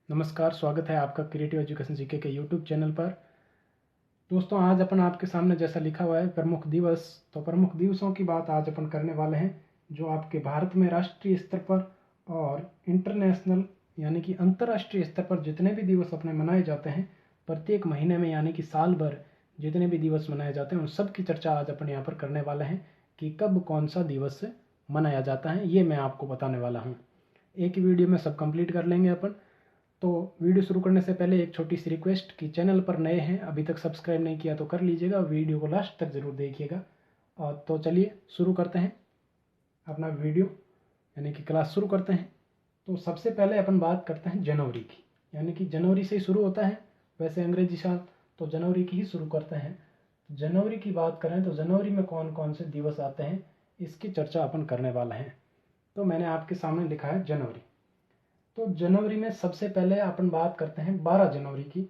नमस्कार, स्वागत है आपका क्रिएटिव एजुकेशन जीके के यूट्यूब चैनल पर। दोस्तों, आज अपन आपके सामने जैसा लिखा हुआ है प्रमुख दिवस, तो प्रमुख दिवसों की बात आज अपन करने वाले हैं जो आपके भारत में राष्ट्रीय स्तर पर और इंटरनेशनल यानी कि अंतर्राष्ट्रीय स्तर पर जितने भी दिवस अपने मनाए जाते हैं प्रत्येक महीने में यानी कि साल भर जितने भी दिवस मनाए जाते हैं उन सब की चर्चा आज अपन यहाँ पर करने वाले हैं कि कब कौन सा दिवस मनाया जाता है, ये मैं आपको बताने वाला हूँ। एक ही वीडियो में सब कंप्लीट कर लेंगे अपन। तो वीडियो शुरू करने से पहले एक छोटी सी रिक्वेस्ट कि चैनल पर नए हैं, अभी तक सब्सक्राइब नहीं किया तो कर लीजिएगा और वीडियो को लास्ट तक ज़रूर देखिएगा। और तो चलिए शुरू करते हैं अपना वीडियो यानी कि क्लास शुरू करते हैं। तो सबसे पहले अपन बात करते हैं जनवरी की, यानी कि जनवरी से ही शुरू होता है वैसे अंग्रेजी साल, तो जनवरी की ही शुरू करते हैं। जनवरी की बात करें तो जनवरी में कौन कौन से दिवस आते हैं इसकी चर्चा अपन करने वाले हैं। तो मैंने आपके सामने लिखा है जनवरी। तो जनवरी में सबसे पहले अपन बात करते हैं 12 जनवरी की।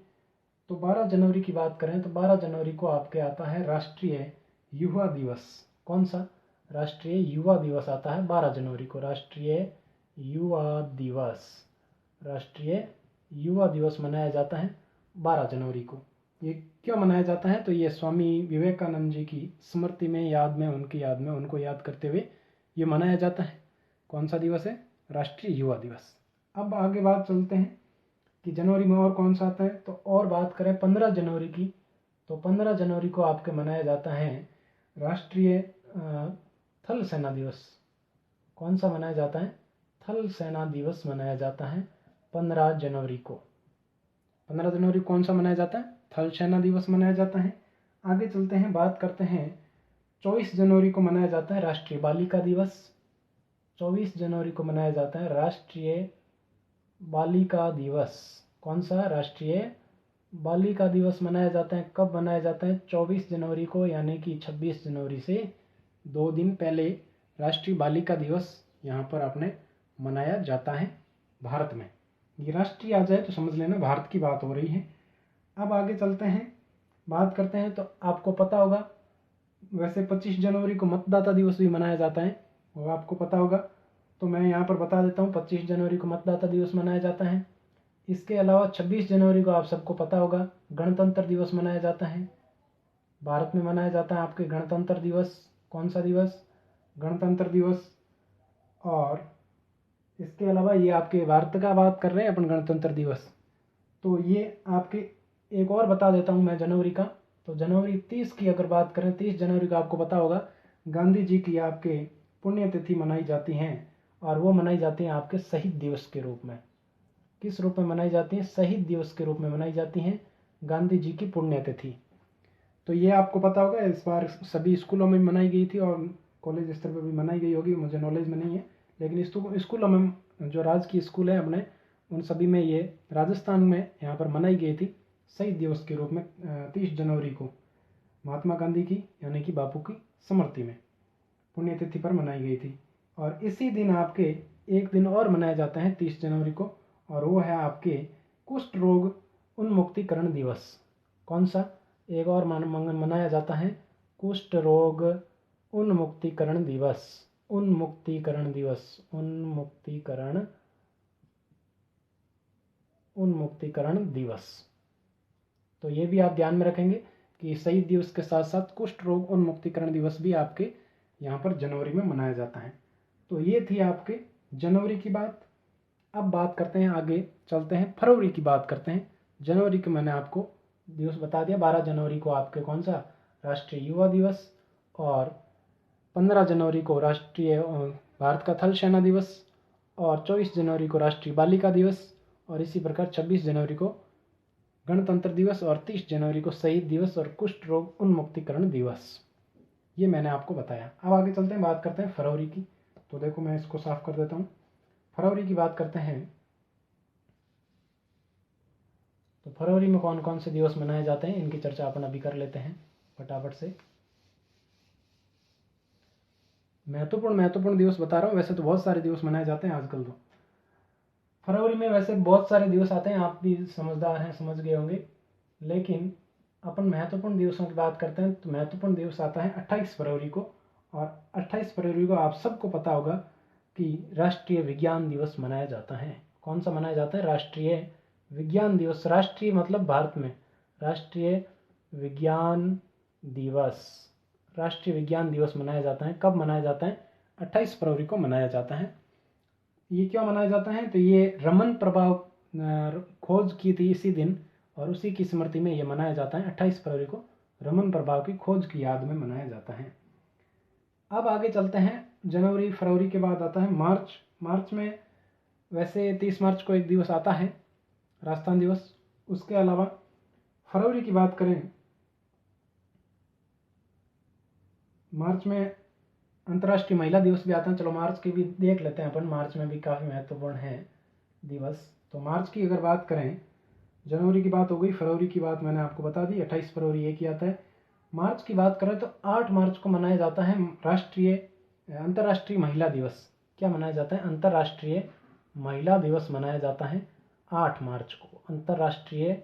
तो 12 जनवरी की बात करें तो 12 जनवरी को आपके आता है राष्ट्रीय युवा दिवस। कौन सा? राष्ट्रीय युवा दिवस आता है 12 जनवरी को। राष्ट्रीय युवा दिवस, राष्ट्रीय युवा दिवस मनाया जाता है 12 जनवरी को। ये क्यों मनाया जाता है? तो ये स्वामी विवेकानंद जी की स्मृति में, याद में, उनकी याद में, उनको याद करते हुए ये मनाया जाता है। कौन सा दिवस है? राष्ट्रीय युवा दिवस। अब आगे बात चलते हैं कि जनवरी में और कौन सा आता है। तो और बात करें 15 जनवरी की, तो 15 जनवरी को आपके मनाया जाता है राष्ट्रीय थल सेना दिवस। कौन सा मनाया जाता है? थल सेना दिवस मनाया जाता है 15 जनवरी को। 15 जनवरी कौन सा मनाया जाता है? थल सेना दिवस मनाया जाता है। आगे चलते हैं, बात करते हैं 24 जनवरी को मनाया जाता है राष्ट्रीय बालिका दिवस। 24 जनवरी को मनाया जाता है राष्ट्रीय बालिका दिवस। कौन सा? राष्ट्रीय बालिका दिवस मनाया जाता है। कब मनाया जाता है? 24 जनवरी को, यानी कि 26 जनवरी से 2 दिन पहले राष्ट्रीय बालिका दिवस यहाँ पर अपने मनाया जाता है भारत में। ये राष्ट्रीय आ जाए तो समझ लेना भारत की बात हो रही है। अब आगे चलते हैं, बात करते हैं। तो आपको पता होगा वैसे 25 जनवरी को मतदाता दिवस भी मनाया जाता है, वो आपको पता होगा। तो मैं यहाँ पर बता देता हूँ, 25 जनवरी को मतदाता दिवस मनाया जाता है। इसके अलावा 26 जनवरी को आप सबको पता होगा गणतंत्र दिवस मनाया जाता है। भारत में मनाया जाता है आपके गणतंत्र दिवस। कौन सा दिवस? गणतंत्र दिवस। और इसके अलावा ये आपके भारत का बात कर रहे हैं अपन, गणतंत्र दिवस। तो ये आपके एक और बता देता हूँ मैं जनवरी का। तो जनवरी 30 की अगर बात करें, 30 जनवरी को आपको पता होगा गांधी जी की आपके पुण्यतिथि मनाई जाती हैं, और वो मनाई जाती हैं आपके शहीद दिवस के रूप में। किस रूप में मनाई जाती हैं? शहीद दिवस के रूप में मनाई जाती हैं गांधी जी की पुण्यतिथि। तो ये आपको पता होगा, इस बार सभी स्कूलों में मनाई गई थी और कॉलेज स्तर पर भी मनाई गई होगी, मुझे नॉलेज में नहीं है। लेकिन स्कूलों में जो राजकीय स्कूल है अपने, उन सभी में ये राजस्थान में यहाँ पर मनाई गई थी शहीद दिवस के रूप में 30 जनवरी को महात्मा गांधी की यानी कि बापू की स्मृति में पुण्यतिथि पर मनाई गई थी। और इसी दिन आपके एक दिन और मनाया जाता है 30 जनवरी को, और वो है आपके कुष्ठ रोग उन्मुक्तिकरण दिवस। कौन सा? एक और मनाया जाता है कुष्ठ रोग उन्मुक्तिकरण दिवस। उन्मुक्तिकरण दिवस, उन्मुक्तिकरण दिवस। तो ये भी आप ध्यान में रखेंगे कि शहीद दिवस के साथ साथ कुष्ठ रोग उन्मुक्तिकरण दिवस भी आपके यहाँ पर जनवरी में मनाया जाता है। तो ये थी आपके जनवरी की बात। अब बात करते हैं, आगे चलते हैं, फरवरी की बात करते हैं। जनवरी के मैंने आपको दिवस बता दिया। 12 जनवरी को आपके कौन सा? राष्ट्रीय युवा दिवस। और 15 जनवरी को राष्ट्रीय भारत का थल सेना दिवस। और 24 जनवरी को राष्ट्रीय बालिका दिवस। और इसी प्रकार 26 जनवरी को गणतंत्र दिवस। और 30 जनवरी को शहीद दिवस और कुष्ठ रोग उन्मुक्तिकरण दिवस। ये मैंने आपको बताया। अब आगे चलते हैं, बात करते हैं फरवरी की। तो देखो मैं इसको साफ कर देता हूँ। फरवरी की बात करते हैं। तो फरवरी में कौन कौन से दिवस मनाए जाते हैं इनकी चर्चा अपन अभी कर लेते हैं फटाफट से। महत्वपूर्ण दिवस बता रहा हूँ, वैसे तो बहुत सारे दिवस मनाए जाते हैं आजकल। तो फरवरी में वैसे बहुत सारे दिवस आते हैं, आप भी समझदार हैं, समझ गए होंगे। लेकिन अपन महत्वपूर्ण दिवसों की बात करते हैं तो महत्वपूर्ण दिवस आता है 28 फरवरी को। और 28 फरवरी को आप सबको पता होगा कि राष्ट्रीय विज्ञान दिवस मनाया जाता है। कौन सा मनाया जाता है? राष्ट्रीय विज्ञान दिवस, राष्ट्रीय मतलब भारत में राष्ट्रीय विज्ञान दिवस, राष्ट्रीय विज्ञान दिवस मनाया जाता है। कब मनाया जाता है? 28 फरवरी को मनाया जाता है। ये क्यों मनाया जाता है? तो ये रमन प्रभाव खोज की थी इसी दिन, और उसी की स्मृति में ये मनाया जाता है। 28 फरवरी को रमन प्रभाव की खोज की याद में मनाया जाता है। अब आगे चलते हैं। जनवरी फरवरी के बाद आता है मार्च। मार्च में वैसे 30 मार्च को एक दिवस आता है, राजस्थान दिवस। उसके अलावा फरवरी की बात करें, मार्च में अंतर्राष्ट्रीय महिला दिवस भी आता है। चलो मार्च की भी देख लेते हैं अपन, मार्च में भी काफ़ी महत्वपूर्ण है दिवस। तो मार्च की अगर बात करें, जनवरी की बात हो गई, फरवरी की बात मैंने आपको बता दी, 28 फरवरी एक ही आता है। मार्च की बात करें तो 8 मार्च को मनाया जाता है अंतर्राष्ट्रीय महिला दिवस। क्या मनाया जाता है? अंतर्राष्ट्रीय महिला दिवस मनाया जाता है 8 मार्च को। अंतर्राष्ट्रीय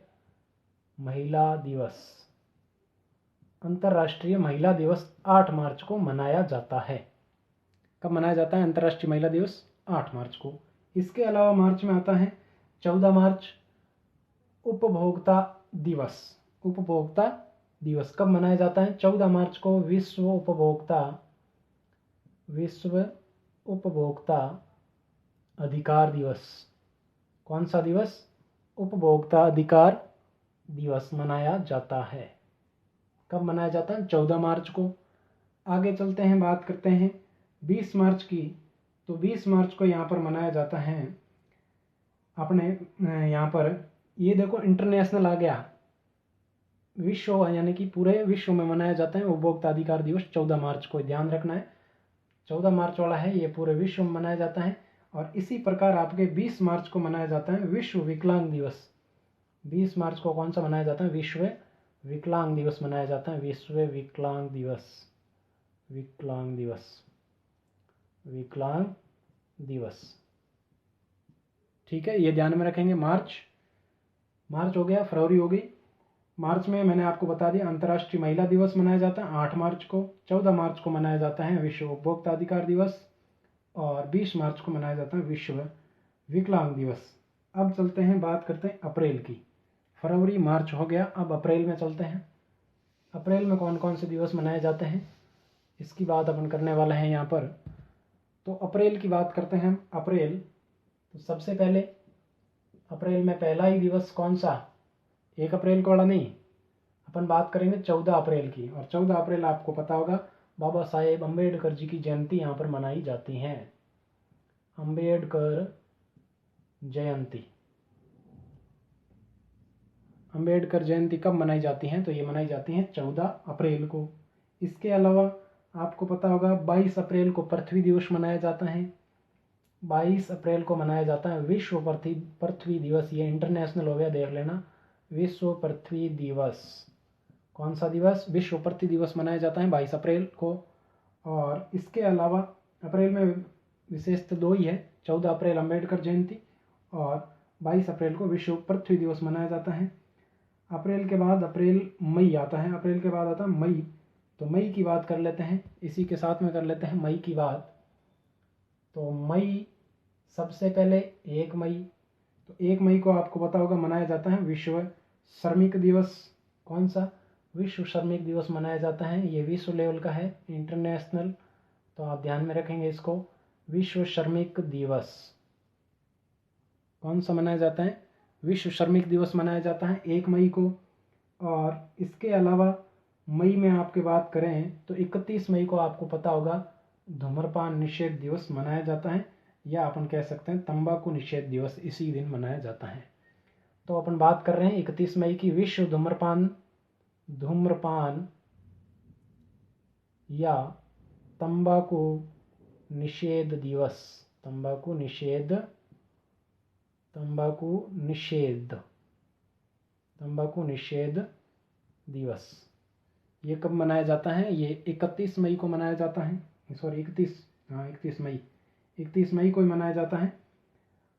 महिला दिवस, अंतर्राष्ट्रीय महिला दिवस 8 मार्च को मनाया जाता है। कब मनाया जाता है अंतर्राष्ट्रीय महिला दिवस? 8 मार्च को। इसके अलावा मार्च में आता है 14 मार्च, उपभोक्ता दिवस। उपभोक्ता दिवस कब मनाया जाता है? 14 मार्च को विश्व उपभोक्ता अधिकार दिवस। कौन सा दिवस? उपभोक्ता अधिकार दिवस मनाया जाता है। कब मनाया जाता है? 14 मार्च को। आगे चलते हैं, बात करते हैं 20 मार्च की। तो 20 मार्च को यहाँ पर मनाया जाता है अपने यहाँ पर, ये देखो इंटरनेशनल आ गया, विश्व, यानी कि पूरे विश्व में मनाया जाता है उपभोक्ता अधिकार दिवस 14 मार्च को। ध्यान रखना है 14 मार्च वाला है, ये पूरे विश्व में मनाया जाता है। और इसी प्रकार आपके 20 मार्च को मनाया जाता है विश्व विकलांग दिवस। 20 मार्च को कौन सा मनाया जाता है? विश्व विकलांग दिवस मनाया जाता है। विश्व विकलांग दिवस, विकलांग दिवस, विकलांग दिवस। ठीक है, ये ध्यान में रखेंगे। मार्च हो गया, फरवरी हो गई। मार्च में मैंने आपको बता दिया अंतर्राष्ट्रीय महिला दिवस मनाया जाता है 8 मार्च को। 14 मार्च को मनाया जाता है विश्व उपभोक्ता अधिकार दिवस, और 20 मार्च को मनाया जाता है विश्व विकलांग दिवस। अब चलते हैं, बात करते हैं अप्रैल की। फरवरी मार्च हो गया, अब अप्रैल में चलते हैं। अप्रैल में कौन कौन से दिवस मनाए जाते हैं, इसकी बात अपन करने वाले हैं यहाँ पर। तो अप्रैल की बात करते हैं हम। अप्रैल, तो सबसे पहले अप्रैल में पहला ही दिवस कौन सा? 1 अप्रैल को वाला नहीं, अपन बात करेंगे 14 अप्रैल की। और 14 अप्रैल आपको पता होगा बाबा साहेब अम्बेडकर जी की जयंती यहाँ पर मनाई जाती है। अम्बेडकर जयंती, अम्बेडकर जयंती कब मनाई जाती है? तो ये मनाई जाती है 14 अप्रैल को। इसके अलावा आपको पता होगा 22 अप्रैल को पृथ्वी दिवस मनाया जाता है। 22 अप्रैल को मनाया जाता है विश्व पृथ्वी दिवस। ये इंटरनेशनल हो गया, देख लेना, विश्व पृथ्वी दिवस। कौन सा दिवस? विश्व पृथ्वी दिवस मनाया जाता है 22 अप्रैल को। और इसके अलावा अप्रैल में विशेष तो 2 ही है, 14 अप्रैल अम्बेडकर जयंती और 22 अप्रैल को विश्व पृथ्वी दिवस मनाया जाता है। अप्रैल के बाद मई आता है। अप्रैल के बाद आता है मई। तो मई की बात कर लेते हैं, इसी के साथ में कर लेते हैं मई की बात। तो मई, सबसे पहले 1 मई। तो 1 मई को आपको पता होगा मनाया जाता है विश्व श्रमिक दिवस। कौन सा? विश्व श्रमिक दिवस मनाया जाता है। ये विश्व लेवल का है, इंटरनेशनल, तो आप ध्यान में रखेंगे इसको। विश्व श्रमिक दिवस कौन सा मनाया जाता है? विश्व श्रमिक दिवस मनाया जाता है 1 मई को। और इसके अलावा मई में आपकी बात करें तो 31 मई को आपको पता होगा धूम्रपान निषेध दिवस मनाया जाता है, या अपन कह सकते हैं तंबाकू निषेध दिवस इसी दिन मनाया जाता है। तो अपन बात कर रहे हैं 31 मई की, विश्व धूम्रपान या तंबाकू निषेध दिवस। तंबाकू निषेध दिवस ये कब मनाया जाता है? ये 31 मई को मनाया जाता है। सॉरी 31 मई, 31 मई को ही मनाया जाता है।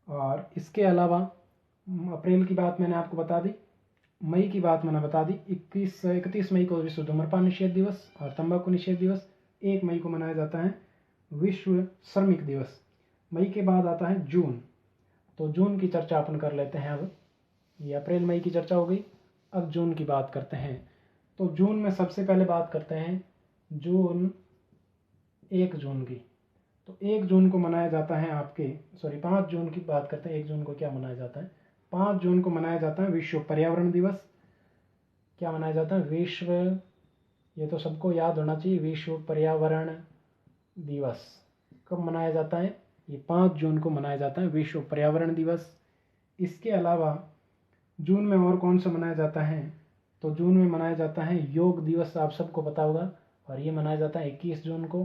और इसके अलावा अप्रैल की बात मैंने आपको बता दी, मई की बात मैंने बता दी। 31 मई को विश्व धूम्रपान निषेध दिवस और तंबाकू निषेध दिवस। 1 मई को मनाया जाता है विश्व श्रमिक दिवस। मई के बाद आता है जून। तो जून की चर्चा अपन कर लेते हैं अब। ये अप्रैल मई की चर्चा हो गई। अब जून की बात करते हैं। तो जून में सबसे पहले बात करते हैं 1 जून की। तो 1 जून को मनाया जाता है 5 जून की बात करते हैं। 1 जून को क्या मनाया जाता है? 5 जून को मनाया जाता है विश्व पर्यावरण दिवस। क्या मनाया जाता है? ये तो सबको याद होना चाहिए, विश्व पर्यावरण दिवस। कब मनाया जाता है? ये 5 जून को मनाया जाता है विश्व पर्यावरण दिवस। इसके अलावा जून में और कौन सा मनाया जाता है? तो जून में मनाया जाता है योग दिवस, आप सबको पता होगा, और ये मनाया जाता है 21 जून को।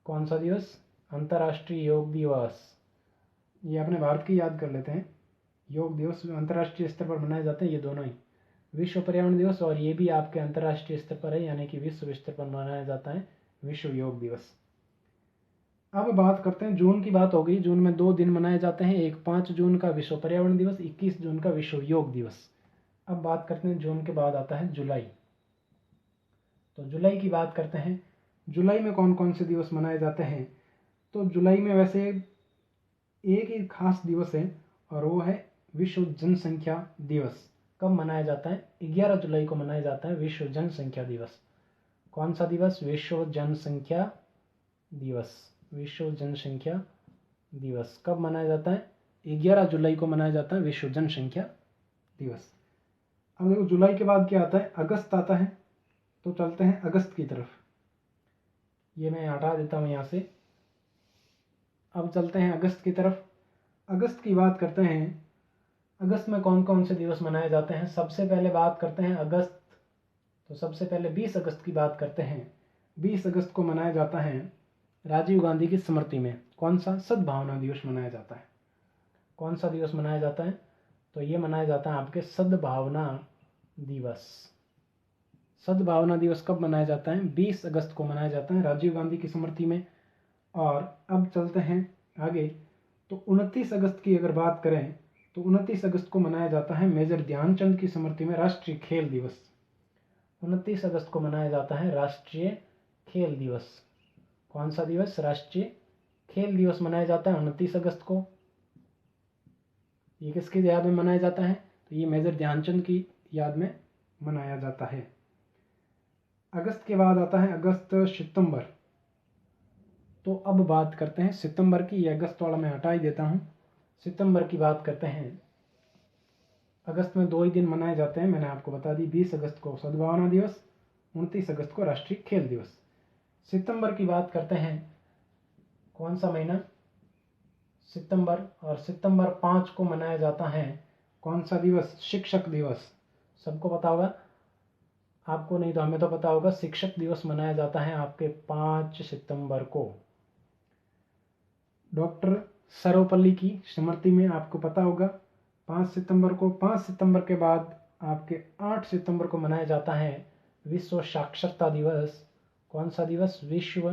कौन सा दिवस? अंतर्राष्ट्रीय योग दिवस। ये अपने भारत की याद कर लेते हैं। योग दिवस अंतर्राष्ट्रीय स्तर पर मनाए जाते हैं ये दोनों ही, विश्व पर्यावरण दिवस और ये भी आपके अंतर्राष्ट्रीय स्तर पर है, यानी कि विश्व स्तर पर मनाया जाता है विश्व योग दिवस। अब बात करते हैं, जून की बात हो गई। जून में 2 दिन मनाए जाते हैं, एक 5 जून का विश्व पर्यावरण दिवस, 21 जून का विश्व योग दिवस। अब बात करते हैं जून के बाद आता है जुलाई। तो जुलाई की बात करते हैं। जुलाई में कौन कौन से दिवस मनाए जाते हैं? तो जुलाई में वैसे एक ही खास दिवस है और वो है विश्व जनसंख्या दिवस। कब मनाया जाता है? 11 जुलाई को मनाया जाता है विश्व जनसंख्या दिवस। कौन सा दिवस? विश्व जनसंख्या दिवस। विश्व जनसंख्या दिवस कब मनाया जाता है? 11 जुलाई को मनाया जाता है विश्व जनसंख्या दिवस। अब देखो जुलाई के बाद क्या आता है? अगस्त आता है। तो चलते हैं अगस्त की तरफ। ये मैं हटा देता हूँ यहाँ से। अब चलते हैं अगस्त की तरफ। अगस्त की बात करते हैं। अगस्त में कौन कौन से दिवस मनाए जाते हैं? सबसे पहले बात करते हैं अगस्त। तो सबसे पहले 20 अगस्त की बात करते हैं। 20 अगस्त को मनाया जाता है राजीव गांधी की स्मृति में। कौन सा? सद्भावना दिवस मनाया जाता है। कौन सा दिवस मनाया जाता है? तो ये मनाया जाता है आपके सद्भावना दिवस। सद्भावना दिवस कब मनाया जाता है? 20 अगस्त को मनाया जाता है राजीव गांधी की स्मृति में। और अब चलते हैं आगे। तो 29 अगस्त की अगर बात करें तो 29 अगस्त को मनाया जाता है मेजर ध्यानचंद की स्मृति में राष्ट्रीय खेल दिवस। 29 अगस्त को मनाया जाता है राष्ट्रीय खेल दिवस। कौन सा दिवस? राष्ट्रीय खेल दिवस मनाया जाता है 29 अगस्त को। ये किसकी याद में मनाया जाता है? तो ये मेजर ध्यानचंद की याद में मनाया जाता है। अगस्त के बाद आता है अगस्त सितंबर। तो अब बात करते हैं सितंबर की। ये अगस्त वाला मैं हटा ही देता हूँ। सितंबर की बात करते हैं। अगस्त में 2 ही दिन मनाए जाते हैं, मैंने आपको बता दी। 20 अगस्त को सद्भावना दिवस, 29 अगस्त को राष्ट्रीय खेल दिवस। सितंबर की बात करते हैं। कौन सा महीना? सितंबर। और सितंबर 5 को मनाया जाता है कौन सा दिवस? शिक्षक दिवस। सबको पता होगा, आपको नहीं तो हमें तो पता होगा। शिक्षक दिवस मनाया जाता है आपके 5 सितंबर को डॉक्टर सर्वपल्ली की स्मृति में। आपको पता होगा 5 सितंबर को। 5 सितंबर के बाद आपके 8 सितंबर को मनाया जाता है विश्व साक्षरता दिवस। कौन सा दिवस? विश्व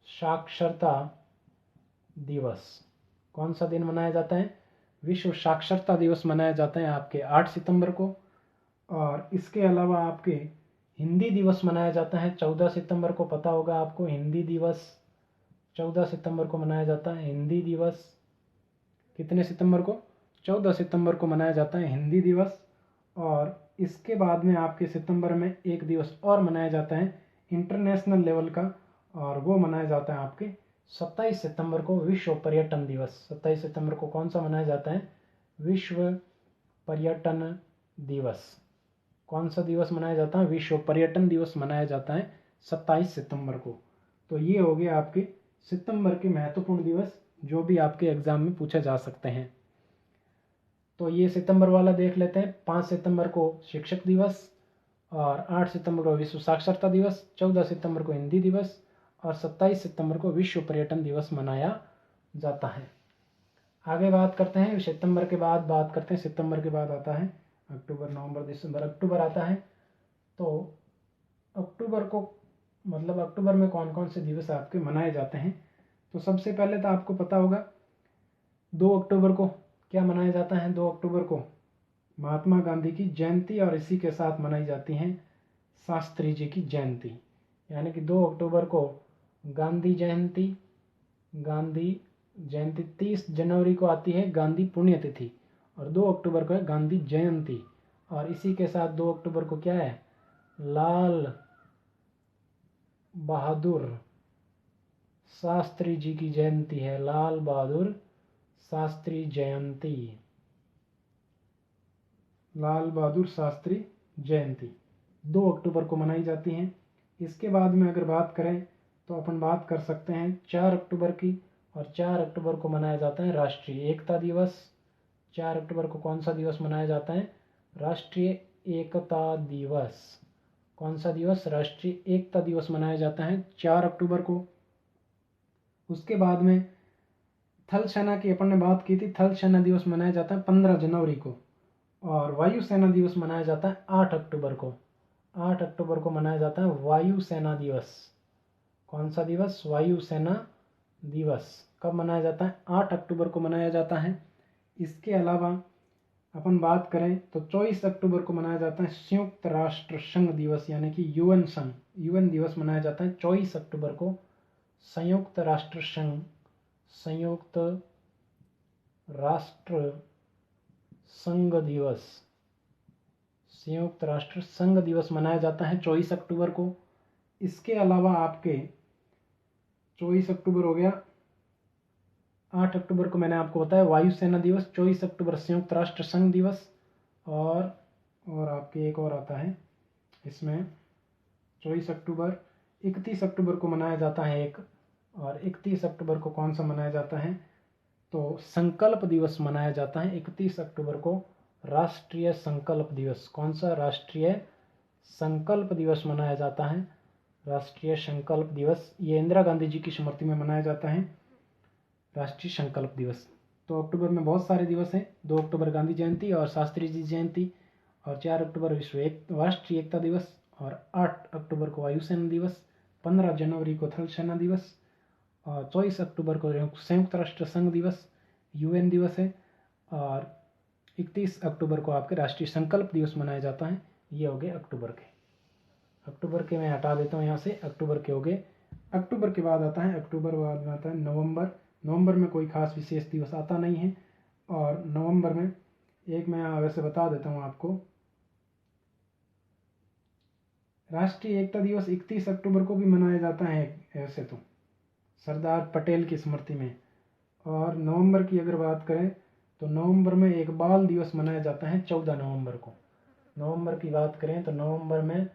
साक्षरता दिवस। कौन सा दिन मनाया जाता है? विश्व साक्षरता दिवस मनाया जाता है आपके 8 सितंबर को। और इसके अलावा आपके हिंदी दिवस मनाया जाता है 14 सितंबर को। पता होगा आपको, हिंदी दिवस 14 सितंबर को मनाया जाता है। हिंदी दिवस कितने सितंबर को? 14 सितंबर को मनाया जाता है हिंदी दिवस। और इसके बाद में आपके सितंबर में एक दिवस और मनाया जाता है इंटरनेशनल लेवल का, और वो मनाया जाता है आपके 27 सितंबर को, विश्व पर्यटन दिवस। 27 सितंबर को कौन सा मनाया जाता है? विश्व पर्यटन दिवस। कौन सा दिवस मनाया जाता है? विश्व पर्यटन दिवस मनाया जाता है 27 सितंबर को। तो ये हो गया आपके सितंबर के महत्वपूर्ण दिवस जो भी आपके एग्जाम में पूछे जा सकते हैं। तो ये सितंबर वाला देख लेते हैं। 5 सितंबर को शिक्षक दिवस, और 8 सितंबर को विश्व साक्षरता दिवस, 14 सितंबर को हिंदी दिवस, और 27 सितंबर को विश्व पर्यटन दिवस मनाया जाता है। आगे बात करते हैं सितंबर के बाद। बात करते हैं सितंबर के बाद आता है अक्टूबर, नवंबर, दिसंबर, अक्टूबर आता है। तो अक्टूबर को मतलब अक्टूबर में कौन कौन से दिवस आपके मनाए जाते हैं? तो सबसे पहले तो आपको पता होगा 2 अक्टूबर को क्या मनाया जाता है? 2 अक्टूबर को महात्मा गांधी की जयंती, और इसी के साथ मनाई जाती है शास्त्री जी की जयंती। यानी कि 2 अक्टूबर को गांधी जयंती। गांधी जयंती 30 जनवरी को आती है गांधी पुण्यतिथि, और 2 अक्टूबर को है गांधी जयंती। और इसी के साथ 2 अक्टूबर को क्या है, लाल बहादुर शास्त्री जी की जयंती है, लाल बहादुर शास्त्री जयंती, लाल बहादुर शास्त्री जयंती 2 अक्टूबर को मनाई जाती हैं। इसके बाद में अगर बात करें तो अपन बात कर सकते हैं 4 अक्टूबर की, और 4 अक्टूबर को मनाया जाता है राष्ट्रीय एकता दिवस। 4 अक्टूबर को कौन सा दिवस मनाया जाता है, राष्ट्रीय एकता दिवस। कौन सा दिवस, राष्ट्रीय एकता दिवस मनाया जाता है 4 अक्टूबर को। उसके बाद में थल सेना की अपन ने बात की थी, थल सेना दिवस मनाया जाता है 15 जनवरी को, और वायु सेना दिवस मनाया जाता है 8 अक्टूबर को। 8 अक्टूबर को मनाया जाता है वायु सेना दिवस। कौन सा दिवस, वायु सेना दिवस। कब मनाया जाता है, 8 अक्टूबर को मनाया जाता है। इसके अलावा अपन बात करें तो 24 अक्टूबर को मनाया जाता है संयुक्त राष्ट्र संघ दिवस, यानी कि यूएन संघ, यूएन दिवस मनाया जाता है 24 अक्टूबर को। संयुक्त राष्ट्र संघ, संयुक्त राष्ट्र संघ दिवस, संयुक्त राष्ट्र संघ दिवस मनाया जाता है 24 अक्टूबर को। इसके अलावा आपके 24 अक्टूबर हो गया, 8 अक्टूबर को मैंने आपको बताया वायुसेना दिवस, 24 अक्टूबर संयुक्त राष्ट्र संघ दिवस, और आपके एक और आता है इसमें 24 अक्टूबर, 31 अक्टूबर को मनाया जाता है एक, और 31 अक्टूबर को कौन सा मनाया जाता है, तो संकल्प दिवस मनाया जाता है 31 अक्टूबर को, राष्ट्रीय संकल्प दिवस। कौन सा, राष्ट्रीय संकल्प दिवस मनाया जाता है, राष्ट्रीय संकल्प दिवस। ये इंदिरा गांधी जी की स्मृति में मनाया जाता है राष्ट्रीय संकल्प दिवस। तो अक्टूबर में बहुत सारे दिवस हैं, 2 अक्टूबर गांधी जयंती और शास्त्री जी जयंती, और 4 अक्टूबर राष्ट्रीय एकता दिवस, और 8 अक्टूबर को वायुसेना दिवस, 15 जनवरी को थल सेना दिवस, और 24 अक्टूबर को संयुक्त राष्ट्र संघ दिवस, यूएन दिवस है, और 31 अक्टूबर को आपके राष्ट्रीय संकल्प दिवस मनाया जाता है। ये हो गए अक्टूबर के। अक्टूबर के मैं हटा देता हूँ यहाँ से, अक्टूबर के हो गए। अक्टूबर के बाद आता है, अक्टूबर बाद में आता है नवंबर। नवंबर में कोई खास विशेष दिवस आता नहीं है, और नवंबर में एक मैं वैसे बता देता हूँ आपको, राष्ट्रीय एकता दिवस 31 अक्टूबर को भी मनाया जाता है ऐसे तो, सरदार पटेल की स्मृति में। और नवंबर की अगर बात करें तो नवंबर में एक बाल दिवस मनाया जाता है 14 नवंबर को। नवंबर की बात करें तो नवंबर में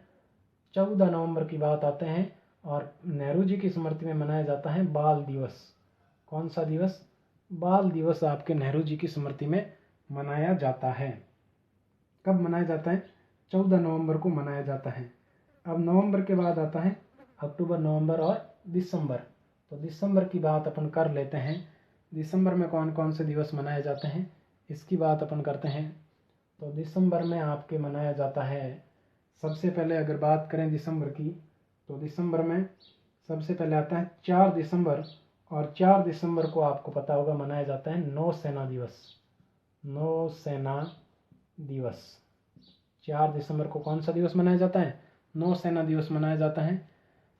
14 नवंबर की बात आते हैं, और नेहरू जी की स्मृति में मनाया जाता है बाल दिवस। कौन सा दिवस, बाल दिवस आपके नेहरू जी की स्मृति में मनाया जाता है। कब मनाया जाता है, 14 नवंबर को मनाया जाता है। अब नवंबर के बाद आता है अक्टूबर, नवंबर और दिसंबर। तो दिसंबर की बात अपन कर लेते हैं, दिसंबर में कौन कौन से दिवस मनाए जाते हैं इसकी बात अपन करते हैं। तो दिसंबर में आपके मनाया जाता है, सबसे पहले अगर बात करें दिसंबर की, तो दिसंबर में सबसे पहले आता है 4 दिसंबर, और 4 दिसंबर को आपको पता होगा मनाया जाता है नौसेना दिवस। नौसेना दिवस, 4 दिसंबर को कौन सा दिवस मनाया जाता है, नौसेना दिवस मनाया जाता है।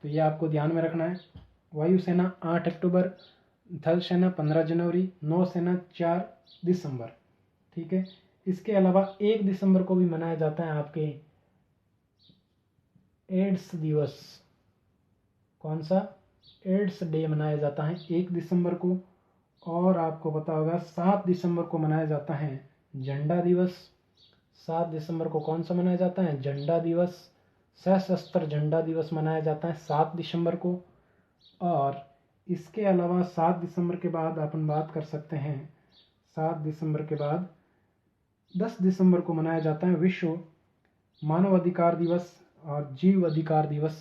तो ये आपको ध्यान में रखना है। वायुसेना 8 अक्टूबर, थल सेना 15 जनवरी, नौसेना 4 दिसंबर। ठीक है। इसके अलावा 1 दिसंबर को भी मनाया जाता है आपके एड्स दिवस। कौन सा, एड्स डे मनाया जाता है 1 दिसंबर को। और आपको पता होगा 7 दिसंबर को मनाया जाता है झंडा दिवस। 7 दिसंबर को कौन सा मनाया जाता है, झंडा दिवस। सशस्त्र झंडा दिवस मनाया जाता है 7 दिसंबर को। और इसके अलावा 7 दिसंबर के बाद अपन बात कर सकते हैं, 7 दिसंबर के बाद 10 दिसंबर को मनाया जाता है विश्व मानवाधिकार दिवस और जीव अधिकार दिवस।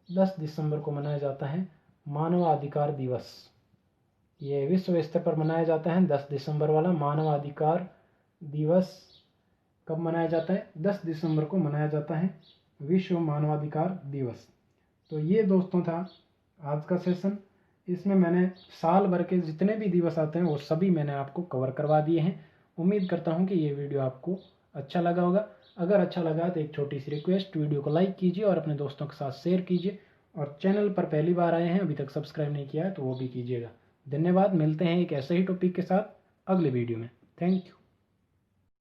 10 दिसंबर को मनाया जाता है मानवाधिकार दिवस। ये विश्व स्तर पर मनाया जाता है 10 दिसंबर वाला मानवाधिकार दिवस। कब मनाया जाता है, 10 दिसंबर को मनाया जाता है विश्व मानवाधिकार दिवस। तो ये दोस्तों था आज का सेशन। इसमें मैंने साल भर के जितने भी दिवस आते हैं वो सभी मैंने आपको कवर करवा दिए हैं। उम्मीद करता हूँ कि ये वीडियो आपको अच्छा लगा होगा। अगर अच्छा लगा तो एक छोटी सी रिक्वेस्ट, वीडियो को लाइक कीजिए और अपने दोस्तों के साथ शेयर कीजिए। और चैनल पर पहली बार आए हैं, अभी तक सब्सक्राइब नहीं किया है तो वो भी कीजिएगा। धन्यवाद। मिलते हैं एक ऐसे ही टॉपिक के साथ अगले वीडियो में। Thank you.